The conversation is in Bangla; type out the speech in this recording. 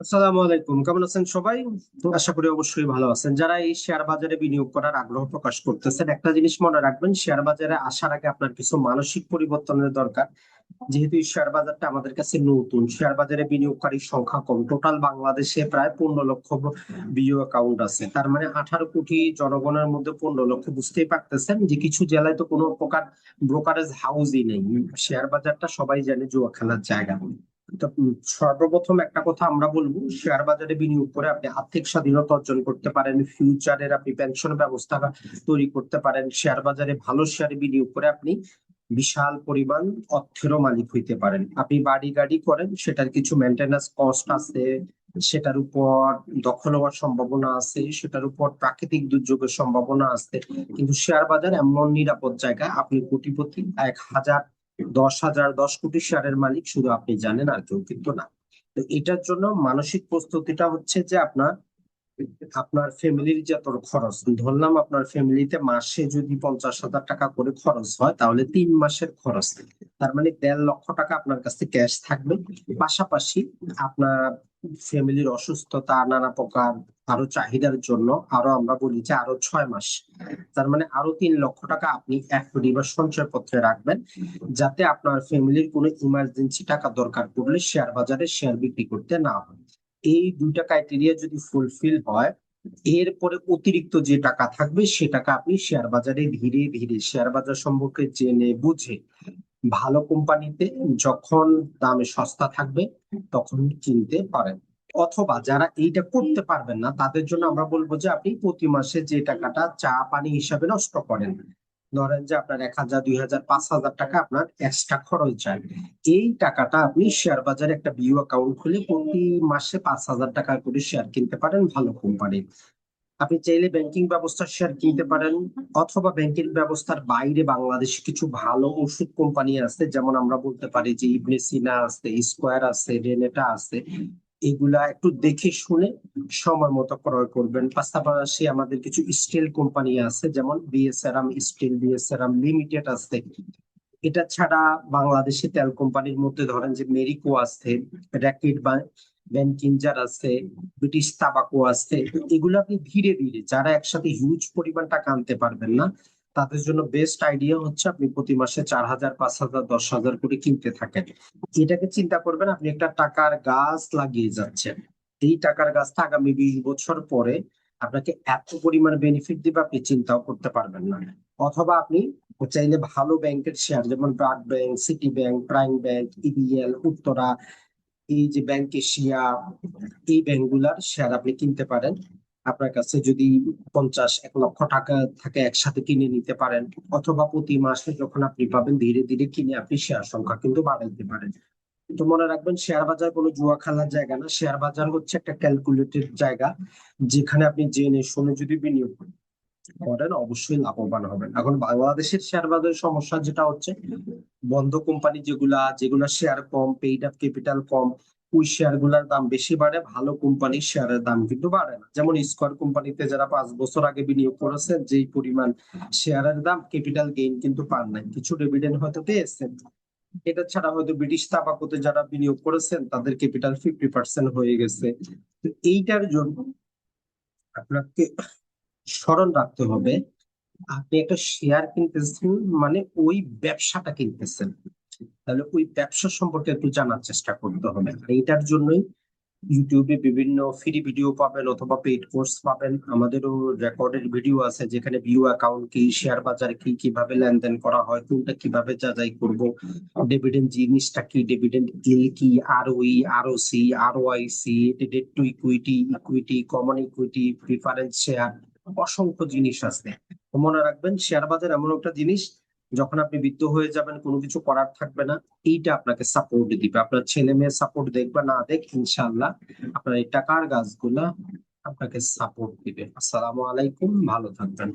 আসসালামু আলাইকুম, কেমন আছেন সবাই? আশা করি অবশ্যই ভালো আছেন। যারা এই শেয়ার বাজারে বিনিয়োগ করার আগ্রহ প্রকাশ করতেছেন, একটা জিনিস মনে রাখবেন, শেয়ার বাজারে আসার আগে আপনার কিছু মানসিক পরিবর্তনের দরকার। যেহেতু এই শেয়ার বাজারটা আমাদের কাছে নতুন, শেয়ার বাজারে বিনিয়োগকারীর সংখ্যা কম, টোটাল বাংলাদেশে প্রায় 15 লক্ষ বিও অ্যাকাউন্ট আছে। তার মানে 18 কোটি জনগণের মধ্যে 15 লক্ষ, বুঝতেই পারতেছেন যে কিছু জেলায় তো কোনো প্রকার ব্রোকারেজ হাউসই নেই। শেয়ার বাজারটা সবাই জানে জুয়া খেলার জায়গা। তো সর্বপ্রথম একটা কথা আমরা বলবো, শেয়ার বাজারে বিনিয়োগ করে আপনি আর্থিক স্বাধীনতা অর্জন করতে পারেন, ফিউচারের আপনি পেনশন ব্যবস্থা তৈরি করতে পারেন। শেয়ার বাজারে ভালো শেয়ারে বিনিয়োগ করে আপনি বিশাল পরিমাণ অর্থেরও মালিক হইতে পারেন। আপনি বাড়ি গাড়ি করেন, সেটার কিছু মেনটেন্যান্স কস্ট আছে, সেটার উপর দখল হওয়ার সম্ভাবনা আছে, সেটার উপর প্রাকৃতিক দুর্যোগের সম্ভাবনা আছে। কিন্তু শেয়ার বাজার এমন নিরাপদ জায়গা, আপনি কোটিপতি, 1,000, 10,000, 10 কোটি শেয়ারের মালিক শুধু আপনি জানেন, আর কেউ কিন্তু না। তো এটার জন্য মানসিক প্রস্তুতিটা হচ্ছে যে আপনার আপনার ফ্যামিলির যত খরচ, ধরলাম আপনার ফ্যামিলিতে মাসে যদি 50,000 টাকা করে খরচ হয়, তাহলে 3 মাসের খরচ, তার মানে 1.5 লক্ষ টাকা আপনার কাছে ক্যাশ থাকবে। পাশাপাশি আপনার ফ্যামিলির অসুস্থতা, নানা প্রকার আরো চাহিদার জন্য আরো আমরা বলি যে আরো 6 মাস, তার মানে আরো 3 লক্ষ টাকা আপনি এফডি বা সঞ্চয়পত্রে রাখবেন, যাতে আপনার ফ্যামিলির কোনো ইমার্জেন্সি টাকা দরকার পড়লে শেয়ার বাজারে শেয়ার বিক্রি করতে না হয়। এই দুইটা ক্রাইটেরিয়া যদি ফুলফিল হয়, এরপরে অতিরিক্ত যে টাকা থাকবে সে টাকা আপনি শেয়ার বাজারে ধীরে ধীরে শেয়ার বাজার সম্পর্কে জেনে বুঝে ভালো কোম্পানিতে যখন দামে সস্তা থাকবে তখন কিনতে পারেন। অথবা যারা এইটা করতে পারবেন না, তাদের জন্য আমরা বলবো যে আপনি প্রতি মাসে যে টাকাটা চা পানি হিসাবে নষ্ট করেন, ধরেন যে আপনার 1,000, 2,000, 5,000 টাকা আপনার এক্সট্রা খরচ যায়, এই টাকাটা আপনি শেয়ার বাজারে একটা বিও অ্যাকাউন্ট খুলে প্রতি মাসে 5,000 টাকা করে শেয়ার কিনতে পারেন ভালো কোম্পানি। আপনি চাইলে ব্যাংকিং ব্যবস্থার শেয়ার কিনতে পারেন, অথবা ব্যাংকিং ব্যবস্থার বাইরে বাংলাদেশে কিছু ভালো ওষুধ কোম্পানি আছে, যেমন আমরা বলতে পারি যে ইবনে সিনা আছে, স্কয়ার আছে, রেনেটা আছে। এগুলা একটু দেখে শুনে সময় মতো ক্রয় করবেন। পাশাপাশি আমাদের কিছু স্টিল কোম্পানি আছে, যেমন বিএসআরএম স্টিল, বিএসআরএম লিমিটেড আছে। এটা ছাড়া বাংলাদেশে তেল কোম্পানির মধ্যে ধরেন যে মেরিকো আছে, র্যাকেট বা ভ্যানকিনজার আছে, ব্রিটিশ তাবাকো আছে। তো এগুলো আপনি ধীরে ধীরে, যারা একসাথে হিউজ পরিমাণ টাকা আনতে পারবেন না, তাদের জন্য বেস্ট আইডিয়া হচ্ছে আপনি প্রতি মাসে 4,000, 5,000, 10,000 করে কিনতে থাকেন। এটাকে চিন্তা করবেন আপনি একটা টাকার গাছ লাগিয়ে যাচ্ছেন। এই টাকার গাছটা আগামী 20 বছর পরে আপনাকে এত পরিমাণ বেনিফিট দিবে আপনি চিন্তাও করতে পারবেন না। অথবা আপনি চাইলে ভালো ব্যাংকের শেয়ার, যেমন BRAC bank, city bank, prime bank, EBL, Uttara, এই যে ব্যাংক এশিয়া, এই ব্যাংকগুলার শেয়ার আপনি কিনতে পারেন। আপনার কাছে যদি 50, 1 লক্ষ টাকা থাকে, একসাথে কিনে নিতে পারেন। অথবা প্রতি মাসে যখন আপনি পাবেন, ধীরে ধীরে কিনে আপনি শেয়ার সংখ্যা কিন্তু বাড়াইতে পারেন। তো মনে রাখবেন, শেয়ার বাজার কোনো জুয়া খেলার জায়গা না, শেয়ার বাজার হচ্ছে একটা ক্যালকুলেটেড জায়গা, যেখানে আপনি জেনে শুনে যদি বিনিয়োগ করেন অবশ্যই লাভবান হবেন। এখন বাংলাদেশের শেয়ার বাজারের সমস্যা যেটা হচ্ছে, বন্ধ কোম্পানি যেগুলা যেগুলা শেয়ার কম, পেইড আপ ক্যাপিটাল কম, ওই শেয়ার গুলার দাম বেশি বাড়ে, ভালো কোম্পানির শেয়ারের দাম কিন্তু বাড়ে না। যেমন স্কয়ার কোম্পানিতে যারা 5 বছর আগে বিনিয়োগ করেছেন, যেই পরিমাণ শেয়ারের দাম, ক্যাপিটাল গেইন কিন্তু পান নাই, কিছু ডিভিডেন্ড হয়তো পেয়েছেন। এটা ছাড়া হয়তো ব্রিটিশ তাবাকোতে যারা বিনিয়োগ করেছেন তাদের ক্যাপিটাল 50% হয়ে গেছে। তো এইটার জন্য আপনাকে স্মরণ রাখতে হবে, আপনি একটা শেয়ার কিনতেছেন মানে ওই ব্যবসাটা কিনতেছেন, তাহলে ওই ব্যবসা সম্পর্কে একটু জানার চেষ্টা করতে হবে। আর এটার জন্যই ইউটিউবে বিভিন্ন ফ্রি ভিডিও পাবেন অথবা পেইড কোর্স পাবেন। আমাদেরও রেকর্ডেড ভিডিও আছে, যেখানে ভিউ অ্যাকাউন্ট কি, শেয়ার বাজার কি, কিভাবে লেনদেন করা হয়, কোনটা কিভাবে যাচাই করব, ডিভিডেন্ড জিনিসটা কি, ডিভিডেন্ড ইল কি, ROE, ROC, ROIC, debt to equity, equity, common equity, preference share, অসংখ্য জিনিস আছে। তো মনে রাখবেন, শেয়ার বাজার এমন একটা জিনিস, যখন আপনি বৃদ্ধ হয়ে যাবেন, কোনো কিছু করার থাকবে না, এইটা আপনাকে সাপোর্ট দিবে। আপনার ছেলে মেয়ে সাপোর্ট দেখবে না দেখ, ইনশাআল্লাহ আপনার এই টাকার গাছগুলা আপনাকে সাপোর্ট দিবে। আসসালামু আলাইকুম, ভালো থাকবেন।